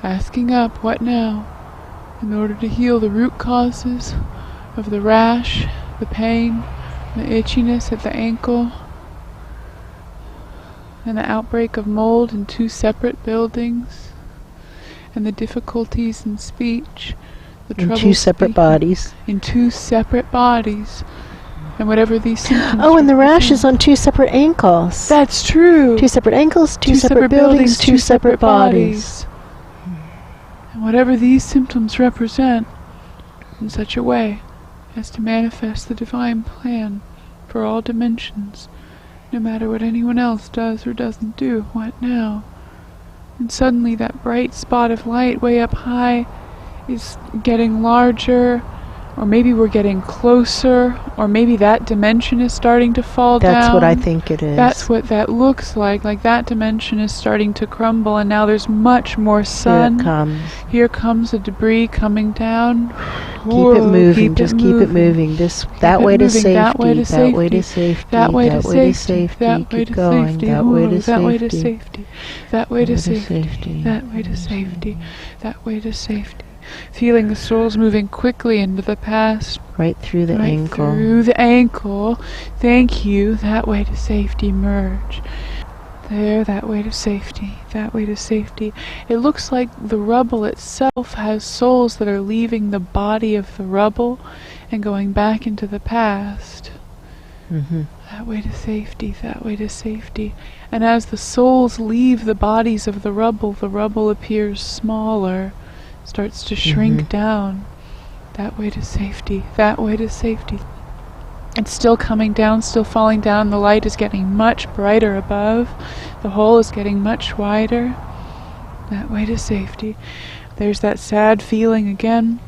asking up, what now? In order to heal the root causes of the rash, the pain, the itchiness at the ankle, and the outbreak of mold in 2 separate buildings, and the difficulties in speech, the trouble in 2 separate bodies. In 2 separate bodies. And whatever these symptoms... Oh, and the rash is on 2 separate ankles. That's true. 2 separate ankles, 2 separate buildings, 2 separate bodies. And whatever these symptoms represent in such a way as to manifest the divine plan for all dimensions, no matter what anyone else does or doesn't do. What now? And suddenly that bright spot of light way up high is getting larger, or maybe we're getting closer, or maybe that dimension is starting to fall down. That's what I think it is. That's what that looks like that dimension is starting to crumble, and now there's much more sun. Here it comes. Here comes the debris coming down. Keep it moving, just keep it moving. That way to safety, that way to safety, that way to safety, that way to safety, that way to safety, keep going, that way to safety, that way to safety, that way to safety, that way to safety, that way to safety. Feeling the souls moving quickly into the past. Right through the ankle. Right through the ankle. Thank you. That way to safety. Merge. There, that way to safety. That way to safety. It looks like the rubble itself has souls that are leaving the body of the rubble and going back into the past. Mm-hmm. That way to safety. That way to safety. And as the souls leave the bodies of the rubble appears smaller. Starts to shrink down. That way to safety. That way to safety. It's still coming down, still falling down. The light is getting much brighter above. The hole is getting much wider. That way to safety. There's that sad feeling again.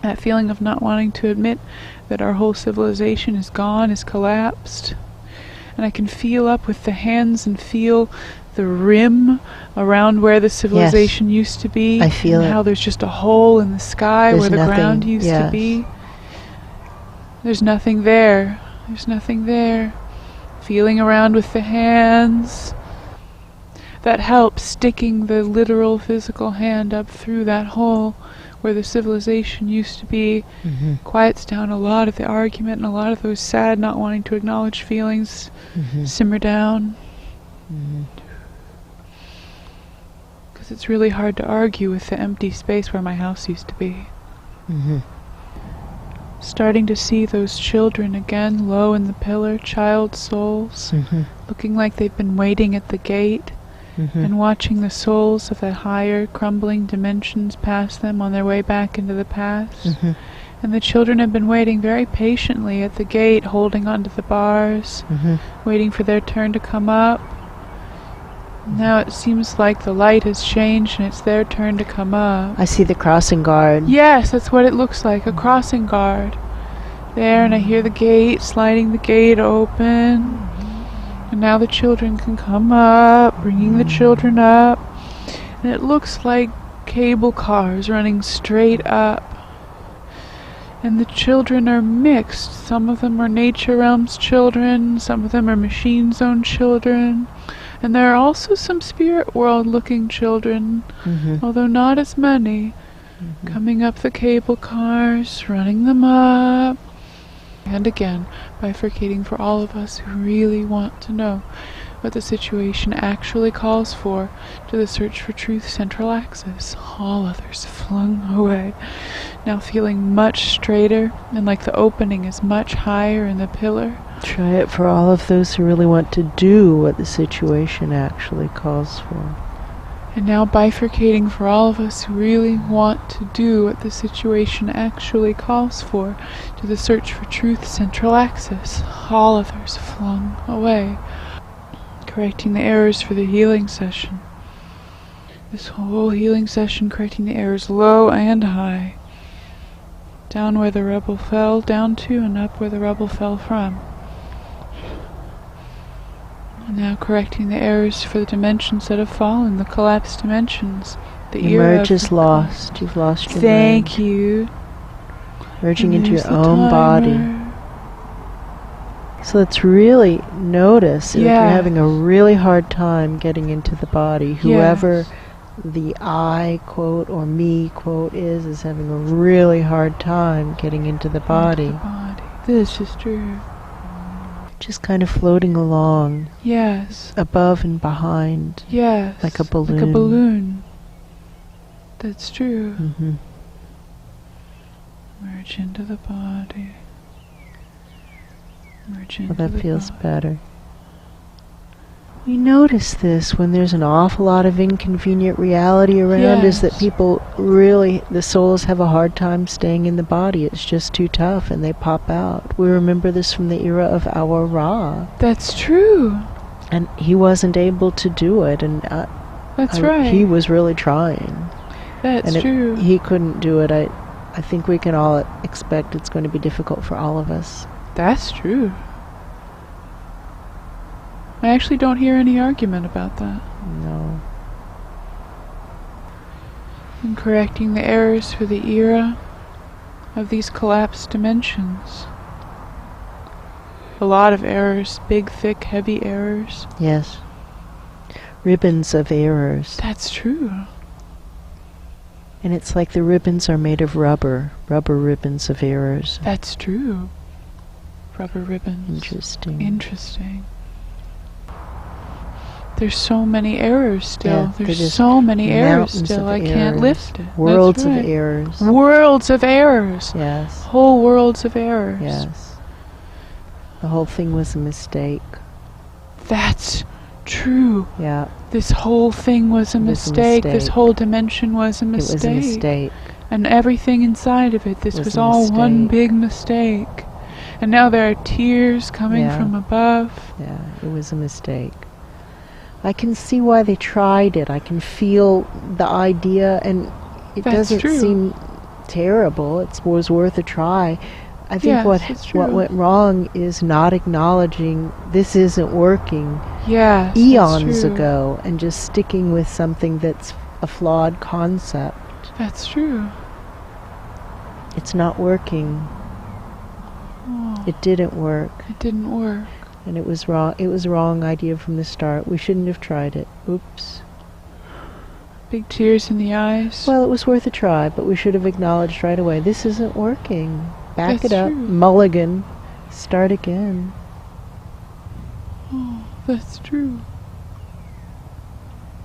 That feeling of not wanting to admit that our whole civilization is gone, is collapsed. And I can feel up with the hands and feel the rim around where the civilization used to be. I feel and it. How there's just a hole in the sky where the ground used to be. There's nothing there. There's nothing there. Feeling around with the hands. That helps, sticking the literal physical hand up through that hole where the civilization used to be. Quiets down a lot of the argument, and a lot of those sad, not wanting to acknowledge feelings simmer down. Because it's really hard to argue with the empty space where my house used to be. Starting to see those children again, low in the pillar, child souls, looking like they've been waiting at the gate, and watching the souls of the higher, crumbling dimensions pass them on their way back into the past. And the children have been waiting very patiently at the gate, holding onto the bars, waiting for their turn to come up. Now it seems like the light has changed and it's their turn to come up. I see the crossing guard. Yes, that's what it looks like, a crossing guard. There, and I hear the gate, sliding the gate open. And now the children can come up, bringing the children up. And it looks like cable cars running straight up. And the children are mixed. Some of them are Nature Realm's children, some of them are Machine Zone children. And there are also some spirit world looking children, although not as many, coming up the cable cars, running them up. And again, bifurcating for all of us who really want to know what the situation actually calls for to the search for truth central axis. All others flung away. Now feeling much straighter, and like the opening is much higher in the pillar. Try it for all of those who really want to do what the situation actually calls for. And now bifurcating for all of us who really want to do what the situation actually calls for to the search for truth central axis. All others flung away. Correcting the errors for the healing session. This whole healing session correcting the errors low and high. Down where the rubble fell down to, and up where the rubble fell from. And now correcting the errors for the dimensions that have fallen, the collapsed dimensions. The merge is lost. You've lost your Thank merge. you. Merging into your own body. So let's really notice if you're having a really hard time getting into the body. Whoever the I quote or me quote is having a really hard time getting into the body. Into the body. This is true. Just kind of floating along. Yes. Above and behind. Yes. Like a balloon. Like a balloon. That's true. Mm-hmm. Merge into the body. Merge into the Well, that feels body. better. We notice this when there's an awful lot of inconvenient reality around us, that Yes. people really, the souls have a hard time staying in the body. It's just too tough and they pop out. We remember this from the era of our Ra. That's true. And he wasn't able to do it. And That's right. he was really trying. That's and true. He couldn't do it. I think we can all expect it's going to be difficult for all of us. That's true. I actually don't hear any argument about that. No. In correcting the errors for the era of these collapsed dimensions. A lot of errors, big, thick, heavy errors. Yes. Ribbons of errors. That's true. And it's like the ribbons are made of rubber ribbons of errors. That's true. Rubber ribbons. Interesting. Interesting. There's so many errors still. Yeah, There's so many errors mountains still. of I can't errors. lift it. Worlds That's right. of errors. Worlds of errors. Yes. Whole worlds of errors. Yes. The whole thing was a mistake. That's true. Yeah. This whole thing was a mistake. This whole dimension was a mistake. It was a mistake. And everything inside of it, this was a all one mistake. big mistake. And now there are tears coming Yeah. from above. Yeah, it was a mistake. I can see why they tried it. I can feel the idea, and it That's doesn't true. seem terrible. It was worth a try. I think Yes, it's true. what went wrong is not acknowledging this isn't working Yes, eons that's true. ago, and just sticking with something that's a flawed concept. That's true. It's not working. Oh, It didn't work, it didn't work. and it was wrong. It was a wrong idea from the start. We shouldn't have tried it. Oops. Big tears in the eyes. Well, it was worth a try, but we should have acknowledged right away, this isn't working. Back That's it up. true. Mulligan. Start again. Oh, that's true.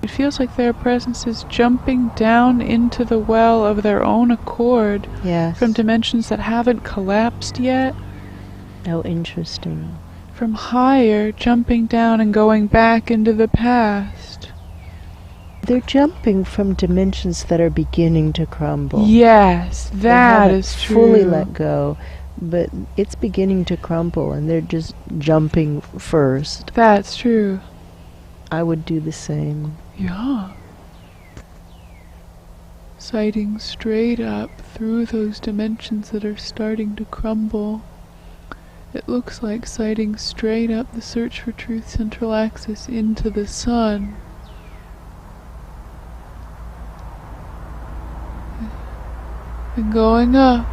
It feels like their presence is jumping down into the well of their own accord Yes. from dimensions that haven't collapsed yet. Oh, interesting. From higher, jumping down and going back into the past. They're jumping from dimensions that are beginning to crumble. Yes, They that haven't is true. fully let go, but it's beginning to crumble, and they're just jumping first. That's true. I would do the same. Yeah. Sighting straight up through those dimensions that are starting to crumble. It looks like sighting straight up the Search for Truth central axis into the sun. And going up